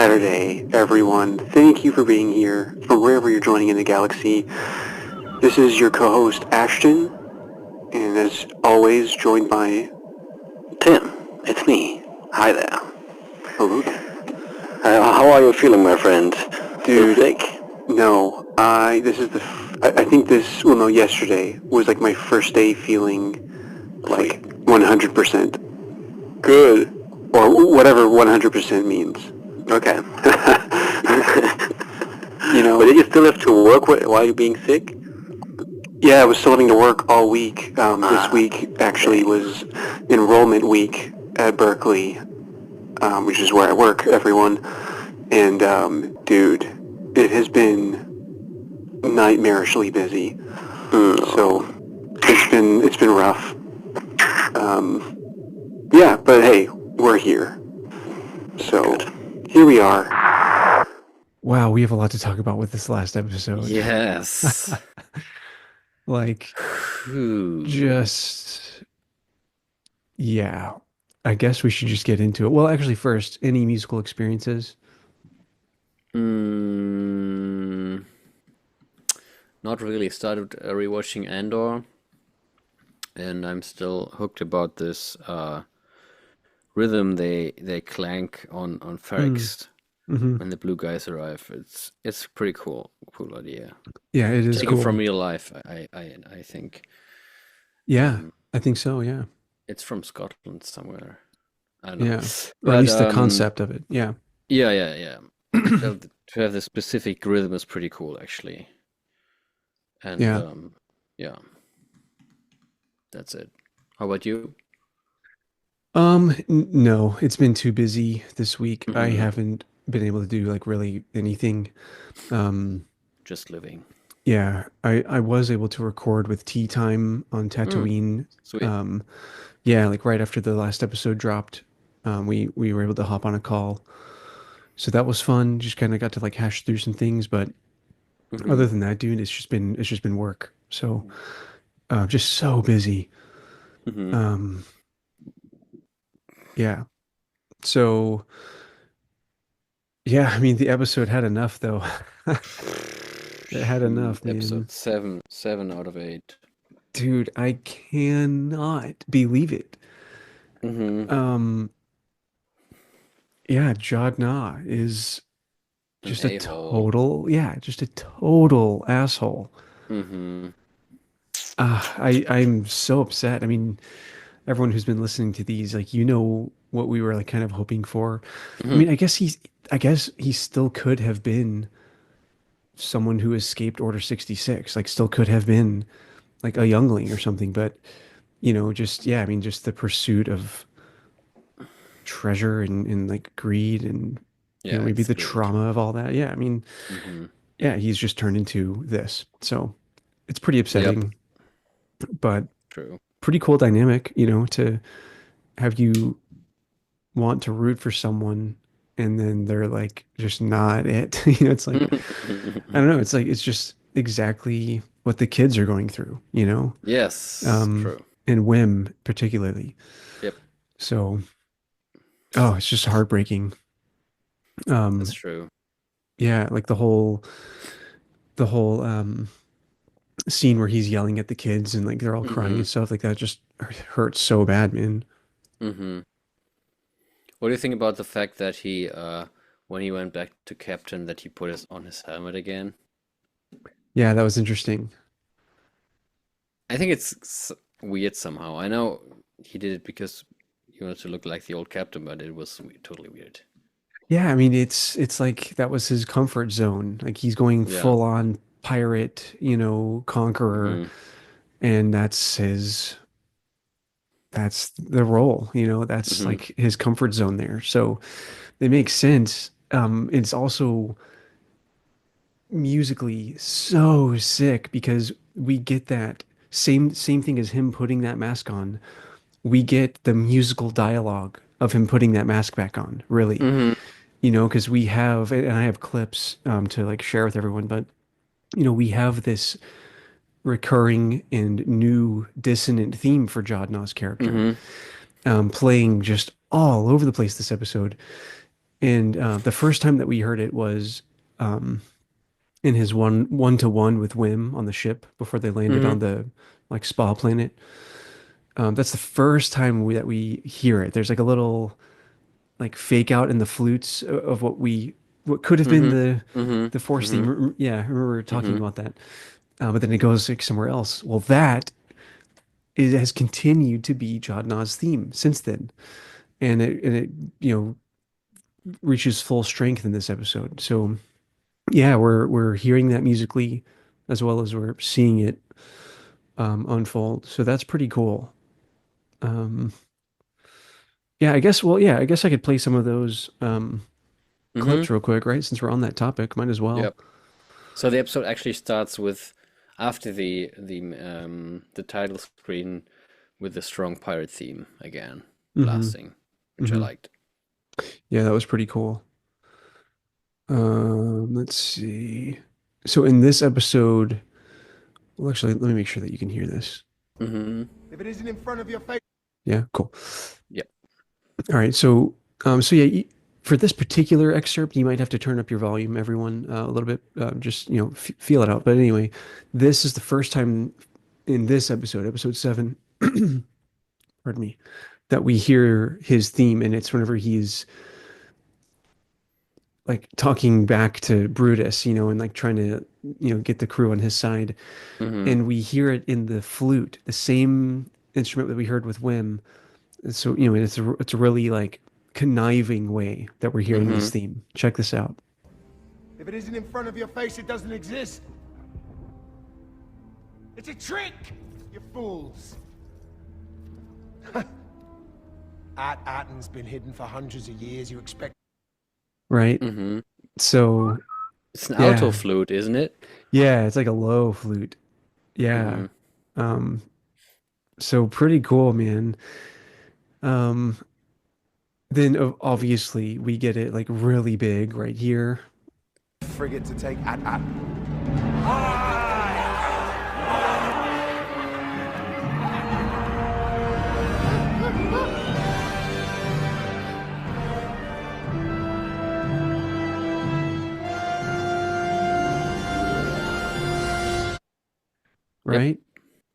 Saturday, everyone. Thank you for being here from wherever you're joining in the galaxy. This is your co-host, Ashton, and as always, joined by Tim, it's me. Hi there. hello there. How are you feeling, my friend? Dude, You sick? no, I think this, well no, yesterday was like my first day feeling like 100%. Good. Or whatever 100% means. Okay. You But know, did you still have to work while you're being sick? yeah, I was still having to work all week. This Ah, week actually dang. was enrollment week at Berkeley, which is where I work, everyone. And, dude, it has been nightmarishly busy. So No. it's been rough. Yeah, but hey, we're here. So Good. here we are. Wow, we have a lot to talk about with this last episode. Yes. Like, Ooh. just, yeah. I guess we should just get into it. Well, actually, first, any musical experiences? Mm, not really. Started rewatching Andor, and I'm still hooked about this rhythm they clank on Mm, Ferrix hmm when the blue guys arrive. It's pretty cool idea. Yeah, it is Taken from cool. real life, I think. Yeah, Um, I think so. Yeah. it's from Scotland somewhere. I don't know, Yeah. Or at but least the concept of it. Yeah. yeah. To have the specific rhythm is pretty cool, actually. And Yeah. yeah, that's it. How about you? No, it's been too busy this week. I Hmm. haven't been able to do like really anything. Um, Just living. yeah, I was able to record with Tea Time on Mm, Tatooine. sweet. Um, yeah, like right after the last episode dropped, we were able to hop on a call. So that was fun. Just kind of got to like hash through some things, but Hmm. other than that, dude, it's just been work. So, just so busy. Hmm. Um, yeah. So, yeah, I mean, the episode had enough though. It had Shoot, enough, man. episode seven out of eight. Dude, I cannot believe it. Hmm. Um, yeah, Jod Na is An just a a-hole. total asshole. Hmm. I'm so upset. I mean, everyone who's been listening to these, like, what we were like kind of hoping for. I Hmm. mean, I guess he still could have been someone who escaped Order 66, like still could have been like a youngling or something, but just yeah, I mean, just the pursuit of treasure and like greed and Yeah, maybe it's the great. trauma of all that. Yeah, I mean, Hmm. yeah, he's just turned into this. So it's pretty Yep, upsetting, but true. pretty cool dynamic, to have you want to root for someone and then they're like just not it. It's like I don't know, it's like it's just exactly what the kids are going through. Yes, Um true. and Wim particularly. Yep, So oh, it's just heartbreaking. that's Um true. yeah, like the whole scene where he's yelling at the kids and like they're all crying Hmm. and stuff like that just hurts so bad, man. Hmm. What do you think about the fact that when he went back to captain, that he put on his helmet again? Yeah, that was interesting. I think it's weird somehow. I know he did it because he wanted to look like the old captain, but it was totally weird. Yeah, I mean it's like that was his comfort zone. Like he's going Yeah. full on pirate, conqueror, Hmm. and that's the role, that's Hmm. like his comfort zone there. So it makes sense. It's also musically so sick because we get that same thing as him putting that mask on. We get the musical dialogue of him putting that mask back on, really. Hmm. Because we have, and I have clips to like share with everyone, but we have this recurring and new dissonant theme for Jod Na's character, Hmm. playing just all over the place this episode. And the first time that we heard it was um, in his one-to-one with Wim on the ship before they landed on Mm-hmm. the like spa planet. That's the first time that we hear it. There's like a little like fake out in the flutes of what could have been Mm-hmm. the Mm-hmm. Force theme. Mm-hmm. Yeah, I remember talking Mm-hmm. about that. But then it goes like somewhere else. Well, that it has continued to be Jod Na's theme since then, and it you know reaches full strength in this episode. So yeah, we're hearing that musically as well as we're seeing it unfold. So that's pretty cool. Um, yeah, I guess. Well, yeah, I guess I could play some of those Mm-hmm. clips real quick, right? Since we're on that topic, might as well. Yep. So the episode actually starts with after the title screen with the strong pirate theme again Hmm. blasting, which I Hmm. liked. Yeah, that was pretty cool. Let's see. So in this episode, well, actually, let me make sure that you can hear this. Mm-hmm. If it isn't in front of your face. Yeah, cool. Yep. All right, so yeah, for this particular excerpt, you might have to turn up your volume, everyone, a little bit, just f feel it out. But anyway, this is the first time in this episode, episode 7, pardon me, that we hear his theme, and it's whenever he's like talking back to Brutus, and like trying to, get the crew on his side, Mm-hmm. and we hear it in the flute, the same instrument that we heard with Wim. So, it's a really like conniving way that we're hearing Mm-hmm. this theme. Check this out. If it isn't in front of your face, it doesn't exist. It's a trick, you fools. Atten's been hidden for hundreds of years. You expect. Right? Mm-hmm. So, It's an alto yeah. flute, isn't it? Yeah, it's like a low flute. Yeah. Mm-hmm. Um, so pretty cool, man. Um, then obviously we get it like really big right here, Frigate to take At. Yep. right?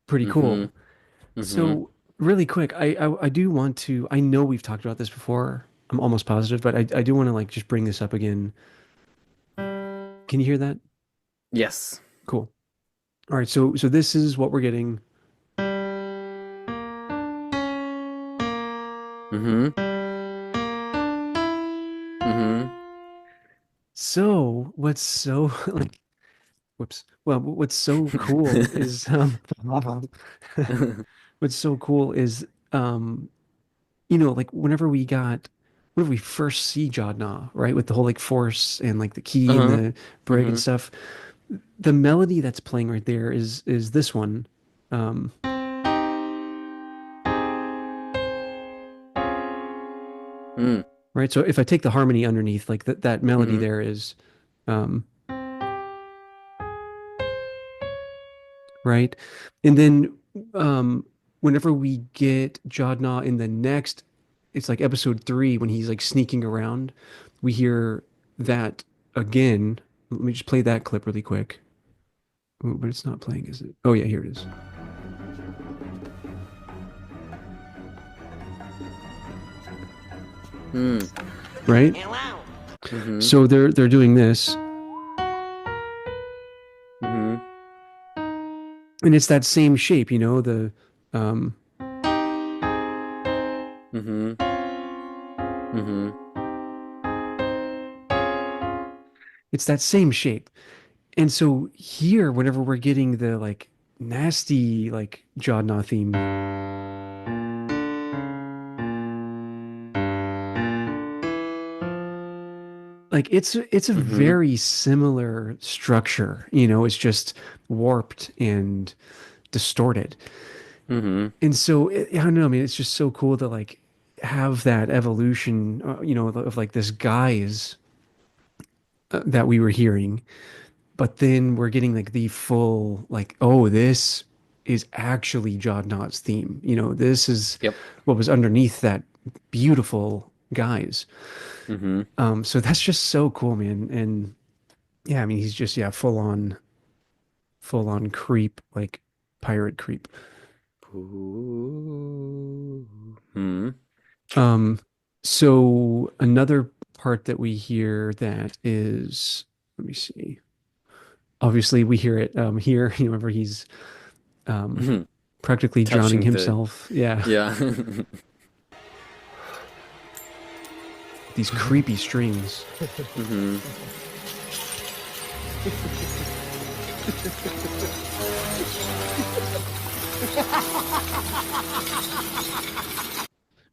Pretty Mm-hmm. cool. Mm-hmm. So really quick, I do want to, I know we've talked about this before. I'm almost positive, but I do want to like just bring this up again. Can you hear that? Yes. Cool. All right, so this is what we're getting. Mm-hmm. Mm-hmm. So what's so like whoops. Well, what's so cool is what's so cool is like whenever we first see Jod Na, right, with the whole like force and like the key and Uh-huh. the brig and Mm-hmm. stuff, the melody that's playing right there is this one. Um, Mm. right. So if I take the harmony underneath, like that melody Mm-hmm. there is um right. And then whenever we get Jod Na in the next, it's like episode 3 when he's like sneaking around, we hear that again. Let me just play that clip really quick. Oh, but it's not playing, is it? Oh yeah, here it is. Mm. Right? Mm-hmm. So they're doing this, Mm-hmm. and it's that same shape, the um Mm-hmm. Mm-hmm. it's that same shape. And so here, whenever we're getting the like nasty like Jod Na theme, like it's a Mm-hmm. very similar structure, it's just warped and distorted. Mm-hmm. And so I don't know, I mean, it's just so cool to like have that evolution, of like this guise that we were hearing, but then we're getting like the full like, oh, this is actually Jod Na's theme. This is Yep. what was underneath that beautiful guys. Mm-hmm. So that's just so cool, man. And yeah, I mean, he's just, yeah, full on creep, like pirate creep. Ooh. Hmm. Um, so another part that we hear that is, let me see. Obviously, we hear it here. You know, whenever he's um, practically drowning Touching the, himself. Yeah, yeah. these creepy strings. Hmm.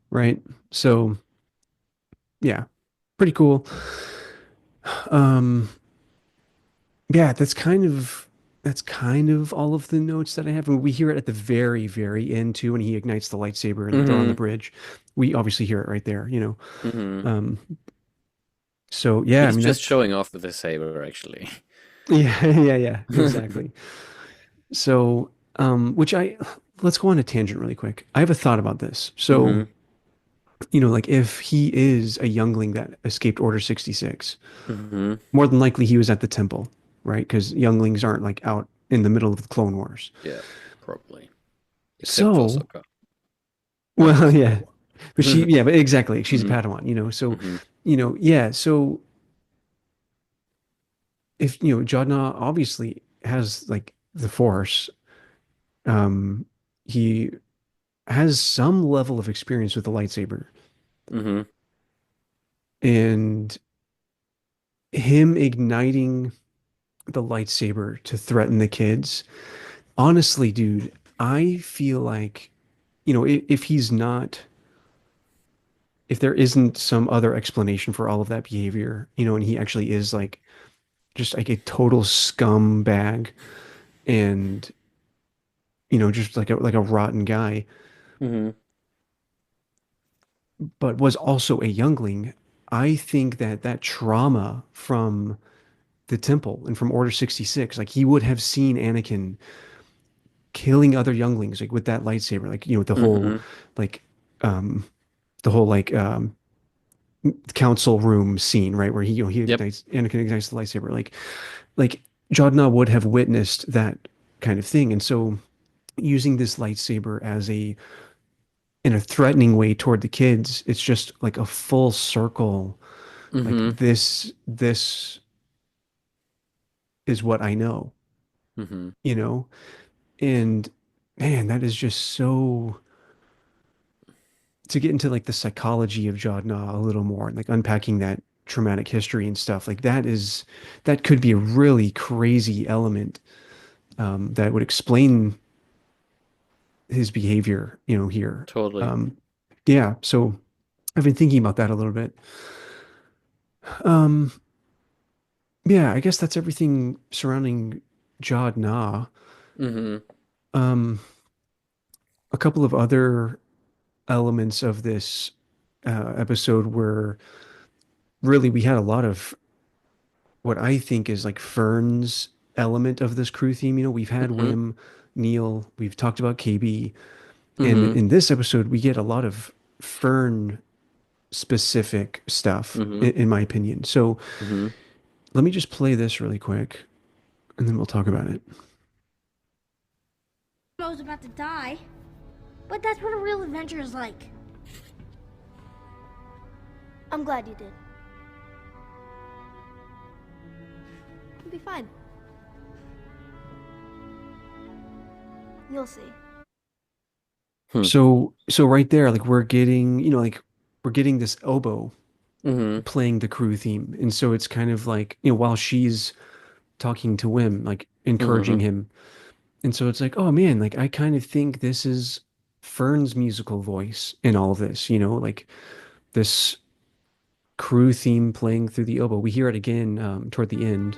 Right? So yeah, pretty cool. Um, yeah, that's kind of all of the notes that I have. And we hear it at the very, very end too, when he ignites the lightsaber and they're on the Hmm. bridge. We obviously hear it right there, you know. Hmm. Um, so yeah, I He's mean just that's showing off with his saber, actually. yeah, yeah, exactly. So, which I let's go on a tangent really quick. I have a thought about this. So, Hmm. you know, like if he is a youngling that escaped Order 66, Hmm. more than likely he was at the temple, right? Because younglings aren't like out in the middle of the Clone Wars. Yeah, probably. Except for So, Sokka, well, obviously. yeah, but she, yeah, but exactly, she's a Hmm. Padawan, you know. So, Hmm. you know, yeah. So if you know, Jod Na obviously has like the Force. Um, he has some level of experience with the lightsaber, Hmm. and him igniting the lightsaber to threaten the kids. Honestly, dude, I feel like, you know, if he's not, if there isn't some other explanation for all of that behavior, you know, and he actually is like just like a total scumbag and, you know, just like a rotten guy, Hmm. but was also a youngling, I think that that trauma from the temple and from Order 66, like he would have seen Anakin killing other younglings like with that lightsaber, like you know Hmm. like um the whole like council room scene, right, where he you know he Yep. ignites Anakin ignites the lightsaber, like Jod Na would have witnessed that kind of thing, and so using this lightsaber as a in a threatening way toward the kids, it's just like a full circle, like Hmm. this is what I know, Hmm. you know. And man, that is just so, to get into like the psychology of Jod Na a little more and like unpacking that traumatic history and stuff, like that could be a really crazy element that would explain his behavior, you know, here. Totally. Um, yeah, so I've been thinking about that a little bit. Um, yeah, I guess that's everything surrounding Jod Na. Hmm. Um, a couple of other elements of this episode were really we had a lot of what I think is like Fern's element of this crew theme. You know, we've had Hmm. Wim, Neil, we've talked about KB, and Hmm. in this episode we get a lot of Fern specific stuff, Hmm. in my opinion. So Hmm. let me just play this really quick, and then we'll talk about it. I was about to die, but that's what a real adventure is like. I'm glad you did. You'll be fine. You'll see. Hmm. So right there, like we're getting, you know, like we're getting this oboe Hmm. playing the crew theme, and so it's kind of like, you know, while she's talking to Wim, like encouraging Hmm. him. And so it's like, oh man, like I kind of think this is Fern's musical voice in all of this, you know, like this crew theme playing through the oboe. We hear it again toward the end,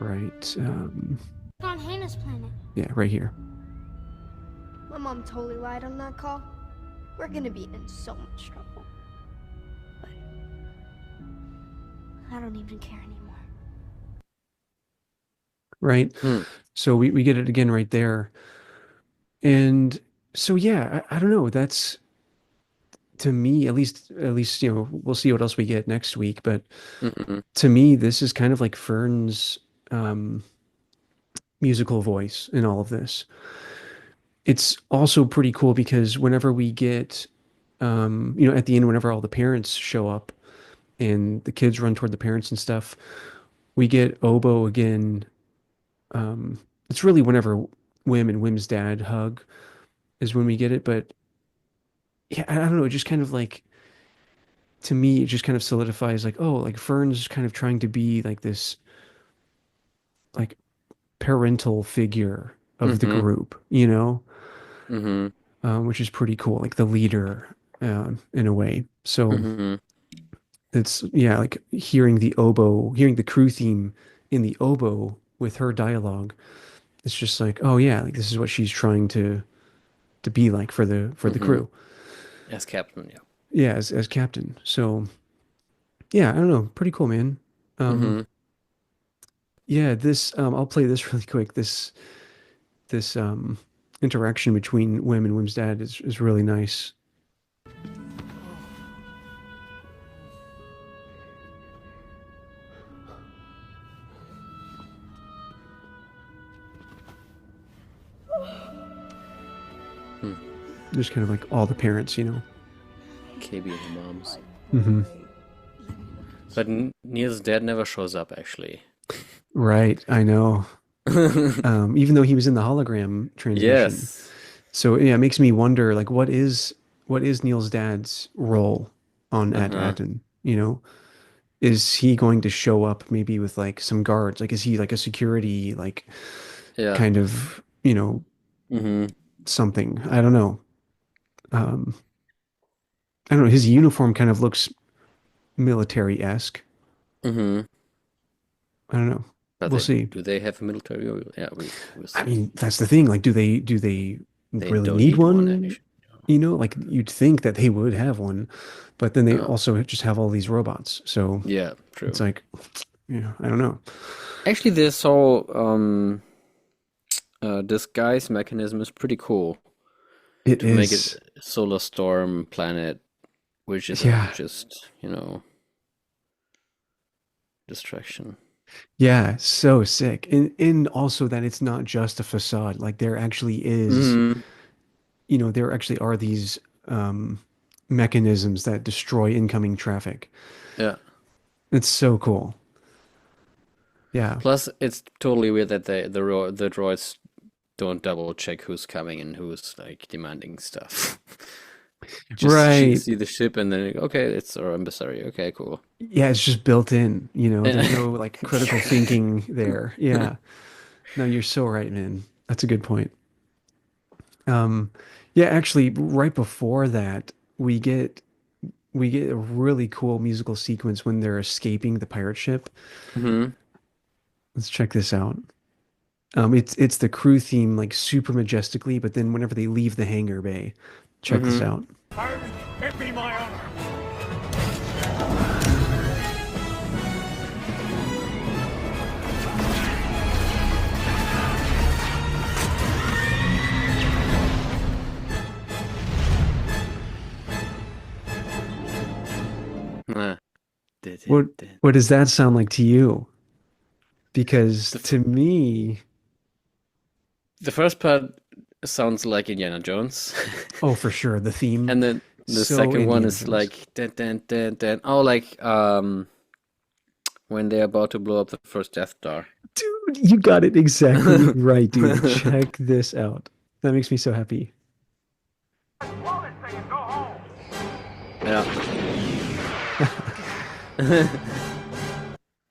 right? On Hannah's planet. Yeah, right here. My mom totally lied on that call. We're gonna be in so much trouble. But I don't even care anymore. Right. Hmm. So we get it again right there. And so, yeah, I don't know. to me, at least, we'll see what else we get next week, but Hmm. to me, this is kind of like Fern's um, musical voice in all of this. It's also pretty cool because whenever we get, at the end, whenever all the parents show up and the kids run toward the parents and stuff, we get Oboe again. It's really whenever Wim and Wim's dad hug is when we get it, but yeah, I don't know. It just kind of like, to me, it just kind of solidifies like, oh, like Fern's kind of trying to be like this, like parental figure of the Hmm. group, Hmm. which is pretty cool, like the leader in a way. So Hmm. it's, yeah, like hearing the crew theme in the oboe with her dialogue. It's just like, oh yeah, like this is what she's trying to be like for the Hmm. crew. As captain, yeah. Yeah, as captain. So yeah, I don't know, pretty cool, man. Um, Hmm. yeah, this I'll play this really quick. This interaction between Wim and Wim's dad is really nice. Hmm. Just kind of like all the parents. KB and the moms. Hmm. But Neil's dad never shows up, actually. Right, I know. Even though he was in the hologram transmission. Yes. So yeah, it makes me wonder, like, what is Neil's dad's role on at Uh-huh. Aten? Is he going to show up maybe with like some guards? Like, is he like a security, like Yeah. kind of, Hmm. something? I don't know. Um, I don't know. His uniform kind of looks military-esque. Hmm. I don't know. But We'll see. do they have a military? Yeah, we'll I see. mean, that's the thing. Like, do they They really don't need need one, one? actually. Like you'd think that they would have one, but then they No. also just have all these robots. So Yeah, it's true. like, I don't know. Actually, this whole disguise mechanism is pretty cool It to make is, it solar storm planet, which is yeah, just, distraction. yeah, so sick. And also that it's not just a facade. Like Hmm. there actually are these um mechanisms that destroy incoming traffic. Yeah. It's so cool. Yeah. Plus, it's totally weird that the droids don't double check who's coming and who's like demanding stuff. Just Right. see the ship and then okay, it's our emissary. Okay, cool. Yeah, it's just built in. There's Yeah. no like critical thinking there. Yeah. No, you're so right, man. That's a good point. Um, yeah, actually, right before that, we get a really cool musical sequence when they're escaping the pirate ship. Hmm. Let's check this out. It's the crew theme like super majestically, but then whenever they leave the hangar bay, check this Hmm. out. It be my honor. Uh, What what does that sound like to you? Because the f- to me, the first part sounds like Indiana Jones, oh, for sure, the theme, and then the so second one Indiana is Jones. like dan dan dan dan. Oh, like when they're about to blow up the first Death Star. Dude, you got it exactly right, dude. Check this out. That makes me so happy. Yeah.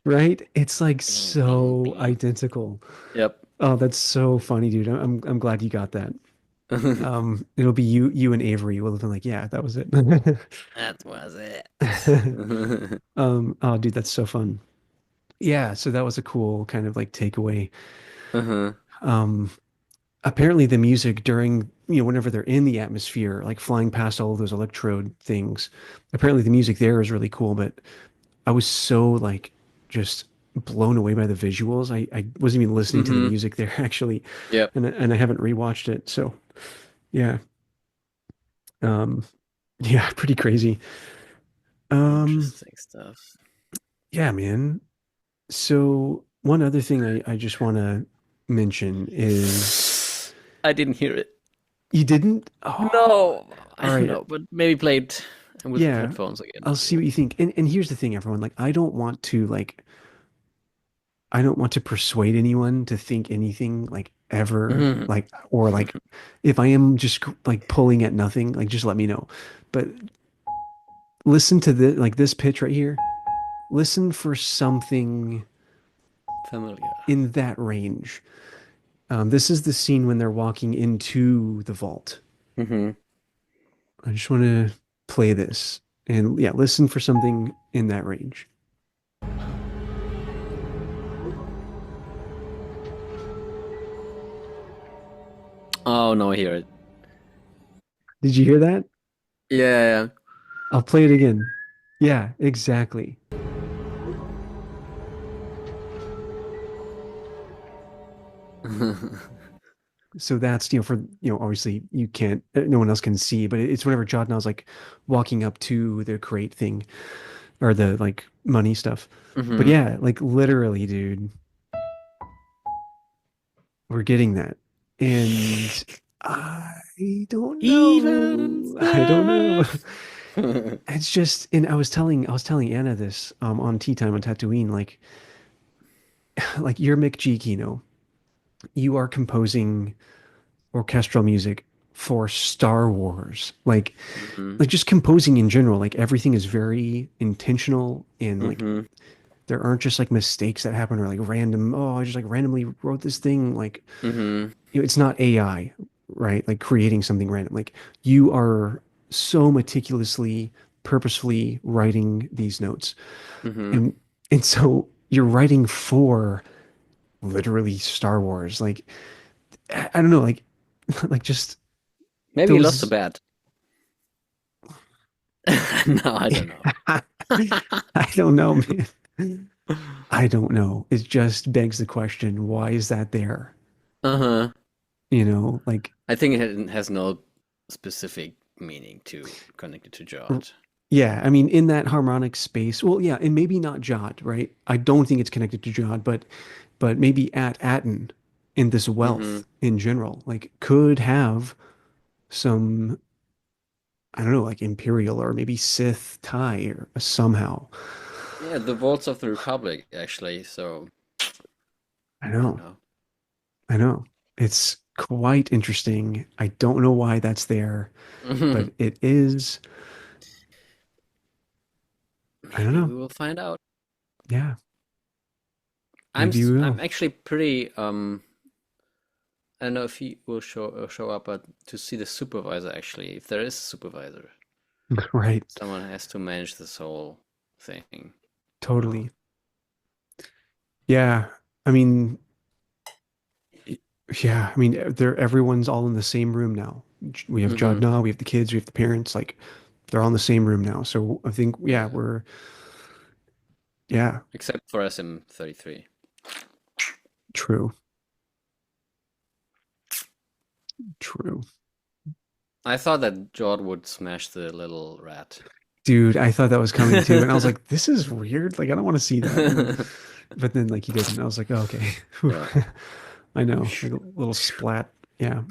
Right? It's like so identical. Yep. Oh, that's so funny, dude. I'm glad you got that. It'll be you and Avery will have been like, yeah, that was it. That was it. Oh, dude, that's so fun. Yeah, so that was a cool kind of like takeaway. Uh-huh. Um, Apparently the music during, whenever they're in the atmosphere, like flying past all of those electrode things, apparently the music there is really cool, but I was so like just blown away by the visuals. I wasn't even listening to the Mm-hmm. music there actually, Yep. and I haven't rewatched it. So yeah. Um, Yeah, pretty crazy. Um, Interesting stuff. yeah, man. So one other thing I just want to mention is I didn't hear it. you didn't? Oh, No, I all don't right. know, but maybe play it with Yeah, headphones again. I'll see what you think. And here's the thing, everyone. Like, I don't want to persuade anyone to think anything like ever, Mhm. like, or like, if I am just like pulling at nothing, like, just let me know. But listen to this pitch right here. Listen for something Familiar. in that range. This is the scene when they're walking into the vault. Hmm. I just want to play this and yeah, listen for something in that range. Oh no, I hear it. Did you hear that? Yeah. I'll play it again. Yeah, exactly. Yeah. So that's, for, obviously you can't, no one else can see, but it's whenever Jod Nah's like walking up to the crate thing or the like money stuff. But Hmm. yeah, like literally, dude, we're getting that. And I don't Even know. I don't know. Steph. It's just, and I was telling Anna this on Tea Time on Tatooine, like you're Mick G, you are composing orchestral music for Star Wars. Hmm. Like just composing in general, like everything is very intentional and like Hmm. there aren't just like mistakes that happen or like random, oh, I just like randomly wrote this thing. Like, Hmm. it's not AI, right? Like creating something random. Like you are so meticulously, purposefully writing these notes. Hmm. And and so you're writing for literally Star Wars. Like I don't know, like like just Maybe you lost a those bet. No, I don't know. I don't know, man. I don't know. It just begs the question, why is that there? Uh-huh. Like I think it has no specific meaning to connect it to r- Jod. yeah, I mean in that harmonic space. Well, yeah, and maybe not Jod, right? I don't think it's connected to Jod, but maybe at Atten in this Hmm. wealth in general, like could have some, I don't know, like Imperial or maybe Sith tie or somehow. Yeah, the Vaults of the Republic, actually. So I I don't know. know. I know. It's quite interesting. I don't know why that's there, but it is. I don't Maybe know. we will find out. Yeah, maybe we I'm will. actually pretty I don't know if he will show up, but to see the supervisor actually, if there is a supervisor, Right. someone has to manage this whole thing. You know. Totally. Yeah. I mean, y- yeah. I mean, everyone's all in the same room now. We have Jod Hmm. Na, we have the kids, we have the parents. Like, they're all in the same room now. So I think, yeah, Yeah. we're, yeah, Except for SM-33. true. True. I thought that Jord would smash the little rat. Dude, I thought that was coming too. And I was like, this is weird. Like, I don't want to see that. But then, like, he didn't. I was like, oh, okay. Yeah. I know. Like a little splat. Yeah.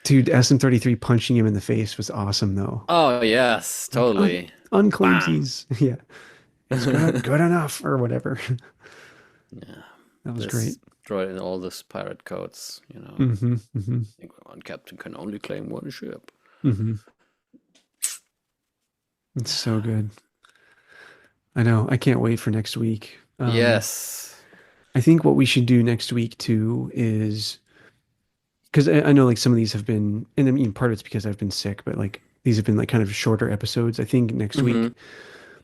Dude, SM33 punching him in the face was awesome, though. Oh yes, Like, totally. Bam. unclaimsies. Yeah. It's good enough or whatever. Yeah. That was great. This droid in all this pirate codes, Hmm. Hmm. I think one captain can only claim one ship. Hmm. It's so good. I know. I can't wait for next week. Yes. I think what we should do next week too is because I know like some of these have been, and I mean part of it's because I've been sick, but like these have been like kind of shorter episodes. I think next Hmm. week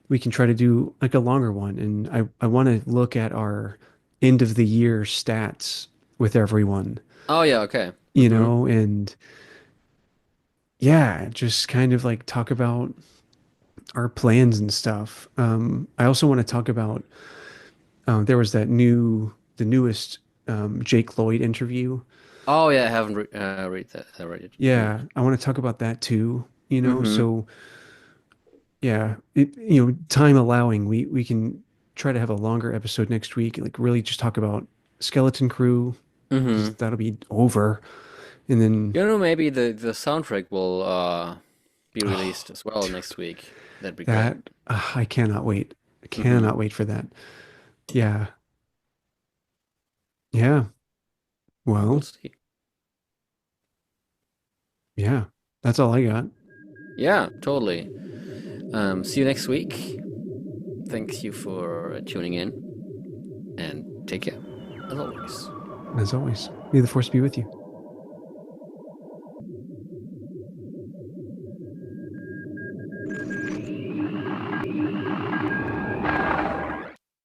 we can try to do like a longer one, and I want to look at our end of the year stats with everyone, Oh yeah, okay. Hmm. and yeah, just kind of like talk about our plans and stuff. I also want to talk about there was the newest Jake Lloyd interview. Oh yeah, I haven't read that. I read it. Yeah, I want to talk about that too. you know. Mm-hmm. So yeah, time allowing, we can try to have a longer episode next week, like really just talk about Skeleton Crew, because Mm-hmm. that'll be over, and then Maybe the soundtrack will be released as well next week. That'd be great. that I cannot wait. I Mm-hmm. cannot wait for that. Yeah, yeah. We'll Well, see. yeah. That's all I got. Yeah, totally. See you next week. Thank you for tuning in, and take care, as always. As always, may the force be with you.